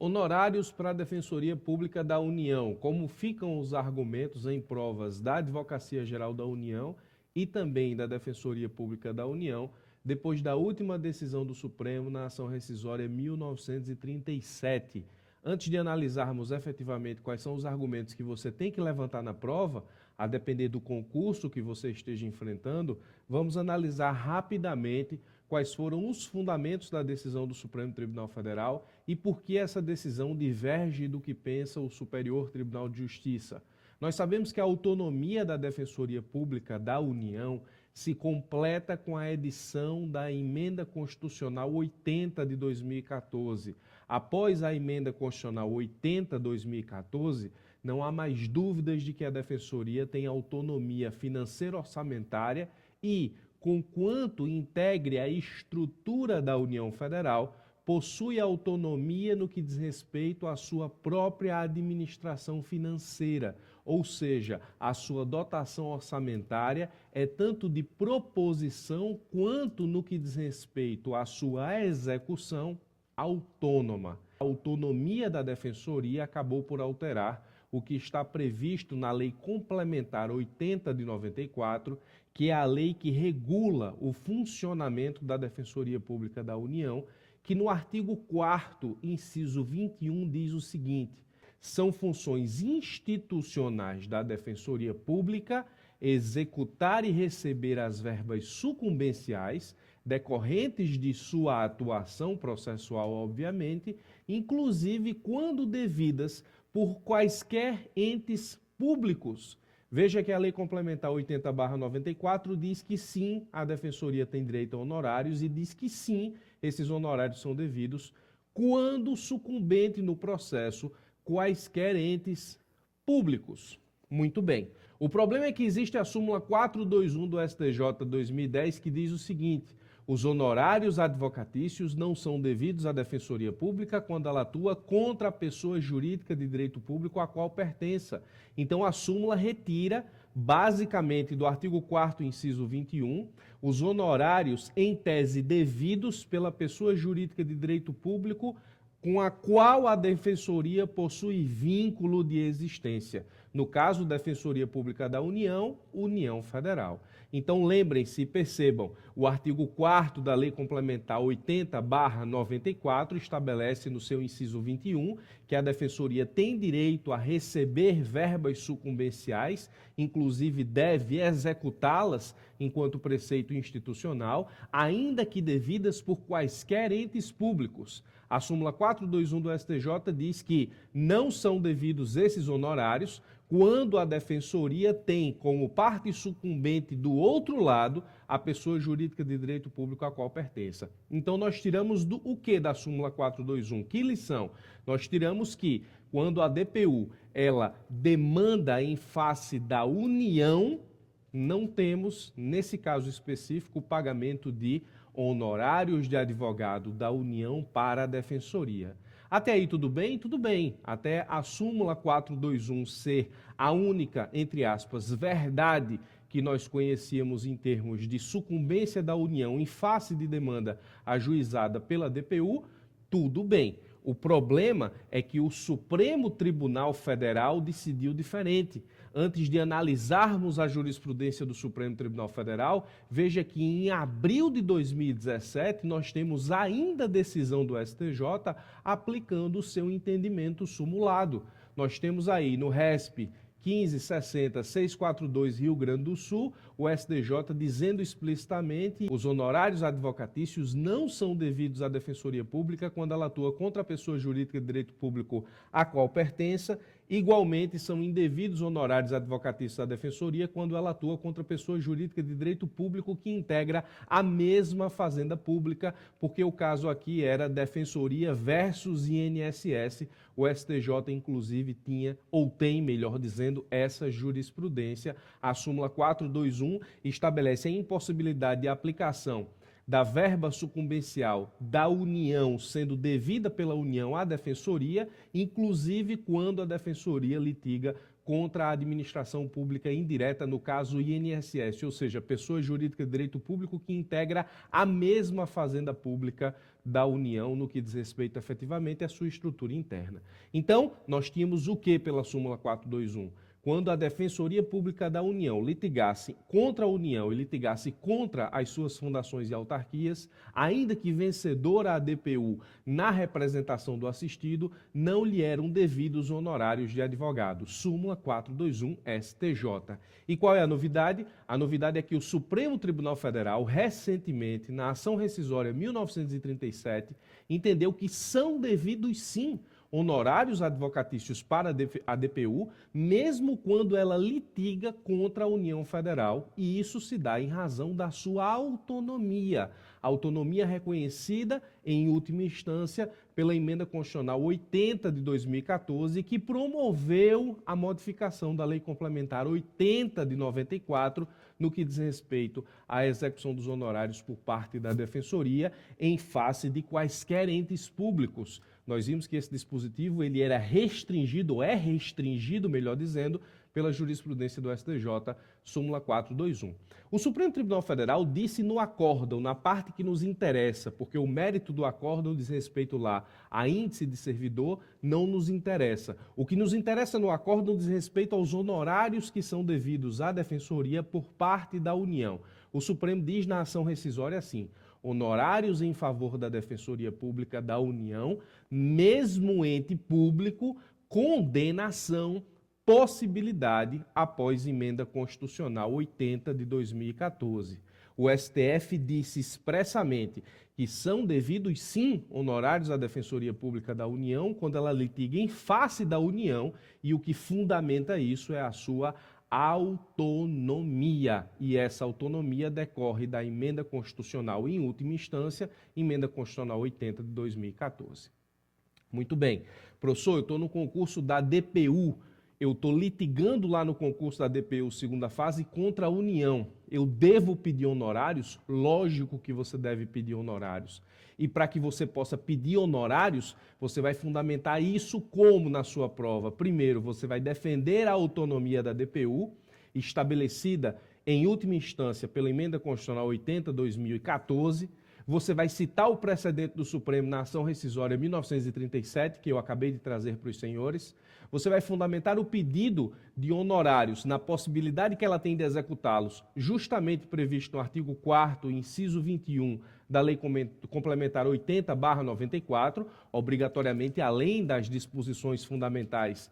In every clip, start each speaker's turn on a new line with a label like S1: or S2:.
S1: Honorários para a Defensoria Pública da União. Como ficam os argumentos em provas da Advocacia Geral da União e também da Defensoria Pública da União, depois da última decisão do Supremo na ação rescisória 1937. Antes de analisarmos efetivamente quais são os argumentos que você tem que levantar na prova, a depender do concurso que você esteja enfrentando, vamos analisar rapidamente quais foram os fundamentos da decisão do Supremo Tribunal Federal e por que essa decisão diverge do que pensa o Superior Tribunal de Justiça. Nós sabemos que a autonomia da Defensoria Pública da União se completa com a edição da Emenda Constitucional 80 de 2014. Após a Emenda Constitucional 80 de 2014, não há mais dúvidas de que a Defensoria tem autonomia financeira orçamentária e, conquanto integre a estrutura da União Federal, possui autonomia no que diz respeito à sua própria administração financeira, ou seja, a sua dotação orçamentária é tanto de proposição quanto no que diz respeito à sua execução autônoma. A autonomia da Defensoria acabou por alterar o que está previsto na Lei Complementar 80 de 94, que é a lei que regula o funcionamento da Defensoria Pública da União, que no artigo 4º, inciso 21, diz o seguinte: são funções institucionais da Defensoria Pública executar e receber as verbas sucumbenciais decorrentes de sua atuação processual, obviamente, inclusive quando devidas por quaisquer entes públicos. Veja que a Lei Complementar 80/94 diz que sim, a Defensoria tem direito a honorários e diz que sim, esses honorários são devidos quando sucumbente no processo quaisquer entes públicos. Muito bem. O problema é que existe a súmula 421 do STJ 2010 que diz o seguinte: os honorários advocatícios não são devidos à Defensoria Pública quando ela atua contra a pessoa jurídica de direito público a qual pertença. Então, a súmula retira, basicamente, do artigo 4º, inciso 21, os honorários em tese devidos pela pessoa jurídica de direito público com a qual a Defensoria possui vínculo de existência. No caso, Defensoria Pública da União, União Federal. Então, lembrem-se e percebam, o artigo 4º da Lei Complementar 80/94 estabelece no seu inciso 21 que a Defensoria tem direito a receber verbas sucumbenciais, inclusive deve executá-las enquanto preceito institucional, ainda que devidas por quaisquer entes públicos. A súmula 421 do STJ diz que não são devidos esses honorários quando a Defensoria tem como parte sucumbente do outro lado a pessoa jurídica de direito público a qual pertença. Então nós tiramos o que da súmula 421? Que lição? Nós tiramos que quando a DPU ela demanda em face da União, não temos, nesse caso específico, o pagamento de honorários de advogado da União para a Defensoria. Até aí tudo bem? Tudo bem. Até a súmula 421 ser a única, entre aspas, verdade que nós conhecíamos em termos de sucumbência da União em face de demanda ajuizada pela DPU, tudo bem. O problema é que o Supremo Tribunal Federal decidiu diferente. Antes de analisarmos a jurisprudência do Supremo Tribunal Federal, veja que em abril de 2017 nós temos ainda a decisão do STJ aplicando o seu entendimento sumulado. Nós temos aí no RESP 1560-642 Rio Grande do Sul, o STJ dizendo explicitamente que os honorários advocatícios não são devidos à Defensoria Pública quando ela atua contra a pessoa jurídica de direito público a qual pertença. Igualmente, são indevidos honorários advocatícios da Defensoria quando ela atua contra a pessoa jurídica de direito público que integra a mesma fazenda pública, porque o caso aqui era Defensoria versus INSS. O STJ, inclusive, tinha, ou tem, melhor dizendo, essa jurisprudência. A súmula 421 estabelece a impossibilidade de aplicação da verba sucumbencial da União sendo devida pela União à Defensoria, inclusive quando a Defensoria litiga contra a administração pública indireta, no caso INSS, ou seja, pessoa jurídica de direito público que integra a mesma fazenda pública da União no que diz respeito efetivamente à sua estrutura interna. Então, nós tínhamos o que pela súmula 421? Quando a Defensoria Pública da União litigasse contra a União e litigasse contra as suas fundações e autarquias, ainda que vencedora a DPU na representação do assistido, não lhe eram devidos honorários de advogado. Súmula 421 STJ. E qual é a novidade? A novidade é que o Supremo Tribunal Federal, recentemente, na ação rescisória 1937, entendeu que são devidos sim honorários advocatícios para a DPU, mesmo quando ela litiga contra a União Federal, e isso se dá em razão da sua autonomia. Autonomia reconhecida, em última instância, pela Emenda Constitucional 80 de 2014, que promoveu a modificação da Lei Complementar 80 de 94, no que diz respeito à execução dos honorários por parte da Defensoria, em face de quaisquer entes públicos. Nós vimos que esse dispositivo ele era restringido, ou é restringido, melhor dizendo, pela jurisprudência do STJ, súmula 421. O Supremo Tribunal Federal disse no acórdão, na parte que nos interessa, porque o mérito do acórdão diz respeito lá a índice de servidor, não nos interessa. O que nos interessa no acórdão diz respeito aos honorários que são devidos à Defensoria por parte da União. O Supremo diz na ação rescisória assim: honorários em favor da Defensoria Pública da União, mesmo ente público, condenação, possibilidade após emenda constitucional 80 de 2014. O STF disse expressamente que são devidos sim honorários à Defensoria Pública da União quando ela litiga em face da União, e o que fundamenta isso é a sua autonomia, e essa autonomia decorre da emenda constitucional em última instância, emenda constitucional 80 de 2014. Muito bem. Professor, eu estou no concurso da DPU, eu estou litigando lá no concurso da DPU segunda fase contra a União. Eu devo pedir honorários? Lógico que você deve pedir honorários. E para que você possa pedir honorários, você vai fundamentar isso como na sua prova? Primeiro, você vai defender a autonomia da DPU, estabelecida em última instância pela Emenda Constitucional 80 de 2014. Você vai citar o precedente do Supremo na ação rescisória 1937, que eu acabei de trazer para os senhores. Você vai fundamentar o pedido de honorários na possibilidade que ela tem de executá-los, justamente previsto no artigo 4º, inciso 21 da Lei Complementar 80/94, obrigatoriamente, além das disposições fundamentais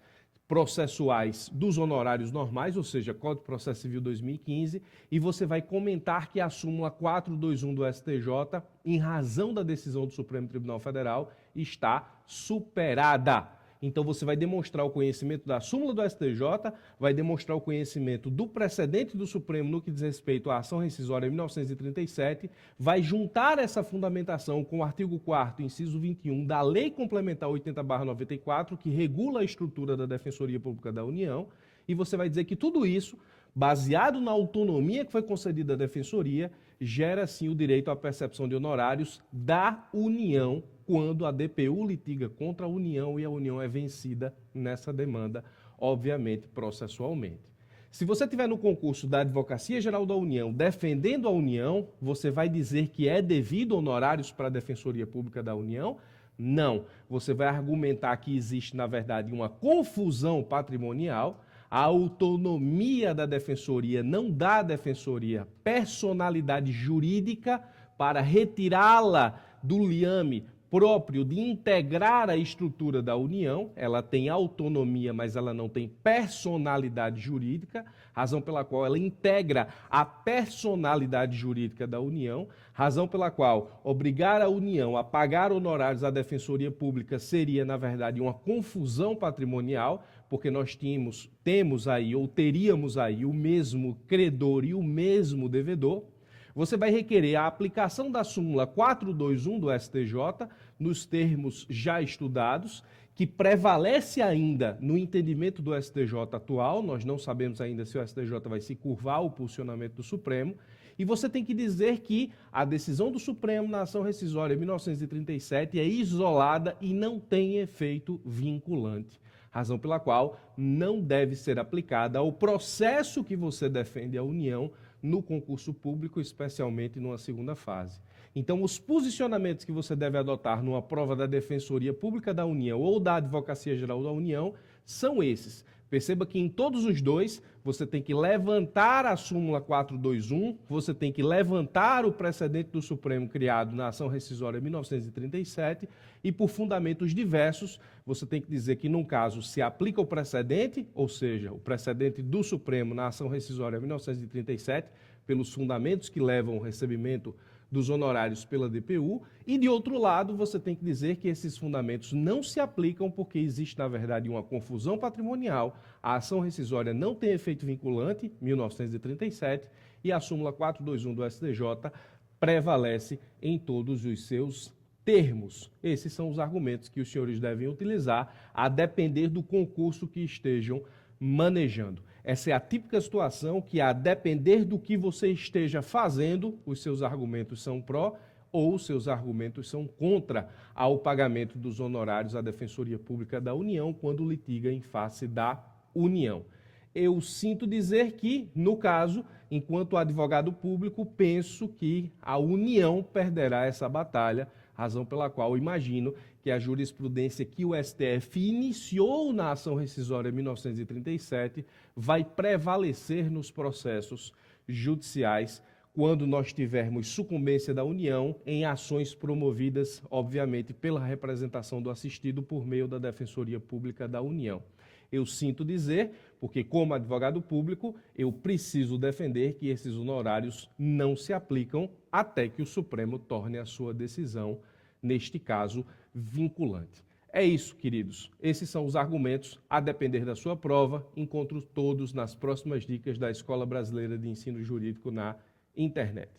S1: processuais dos honorários normais, ou seja, Código de Processo Civil 2015, e você vai comentar que a súmula 421 do STJ, em razão da decisão do Supremo Tribunal Federal, está superada. Então você vai demonstrar o conhecimento da súmula do STJ, vai demonstrar o conhecimento do precedente do Supremo no que diz respeito à ação rescisória 1937, vai juntar essa fundamentação com o artigo 4º, inciso 21 da Lei Complementar 80/94, que regula a estrutura da Defensoria Pública da União, e você vai dizer que tudo isso, baseado na autonomia que foi concedida à Defensoria, gera sim o direito à percepção de honorários da União, quando a DPU litiga contra a União e a União é vencida nessa demanda, obviamente, processualmente. Se você estiver no concurso da Advocacia Geral da União defendendo a União, você vai dizer que é devido honorários para a Defensoria Pública da União? Não. Você vai argumentar que existe, na verdade, uma confusão patrimonial. A autonomia da Defensoria não dá à Defensoria personalidade jurídica para retirá-la do liame próprio de integrar a estrutura da União. Ela tem autonomia, mas ela não tem personalidade jurídica, razão pela qual ela integra a personalidade jurídica da União, razão pela qual obrigar a União a pagar honorários à Defensoria Pública seria, na verdade, uma confusão patrimonial, porque nós temos aí, ou teríamos aí, o mesmo credor e o mesmo devedor. Você vai requerer a aplicação da súmula 421 do STJ, nos termos já estudados, que prevalece ainda no entendimento do STJ atual. Nós não sabemos ainda se o STJ vai se curvar ao posicionamento do Supremo, E você tem que dizer que a decisão do Supremo na ação rescisória 1937 é isolada e não tem efeito vinculante. Razão pela qual não deve ser aplicada ao processo que você defende a União no concurso público, especialmente numa segunda fase. Então, os posicionamentos que você deve adotar numa prova da Defensoria Pública da União ou da Advocacia Geral da União são esses. Perceba que em todos os dois, você tem que levantar a súmula 421, você tem que levantar o precedente do Supremo criado na ação rescisória 1937 e, por fundamentos diversos, você tem que dizer que, num caso, se aplica o precedente, ou seja, o precedente do Supremo na ação rescisória 1937, pelos fundamentos que levam ao recebimento dos honorários pela DPU, e de outro lado você tem que dizer que esses fundamentos não se aplicam porque existe, na verdade, uma confusão patrimonial, a ação rescisória não tem efeito vinculante, 1937, e a súmula 421 do STJ prevalece em todos os seus termos. Esses são os argumentos que os senhores devem utilizar a depender do concurso que estejam manejando. Essa é a típica situação que, a depender do que você esteja fazendo, os seus argumentos são pró ou os seus argumentos são contra ao pagamento dos honorários à Defensoria Pública da União quando litiga em face da União. Eu sinto dizer que, no caso, enquanto advogado público, penso que a União perderá essa batalha, razão pela qual imagino que a jurisprudência que o STF iniciou na ação rescisória 1937 vai prevalecer nos processos judiciais quando nós tivermos sucumbência da União em ações promovidas, obviamente, pela representação do assistido por meio da Defensoria Pública da União. Eu sinto dizer, porque como advogado público, eu preciso defender que esses honorários não se aplicam até que o Supremo torne a sua decisão, neste caso, vinculante. É isso, queridos. Esses são os argumentos, a depender da sua prova. Encontro todos nas próximas dicas da Escola Brasileira de Ensino Jurídico na internet.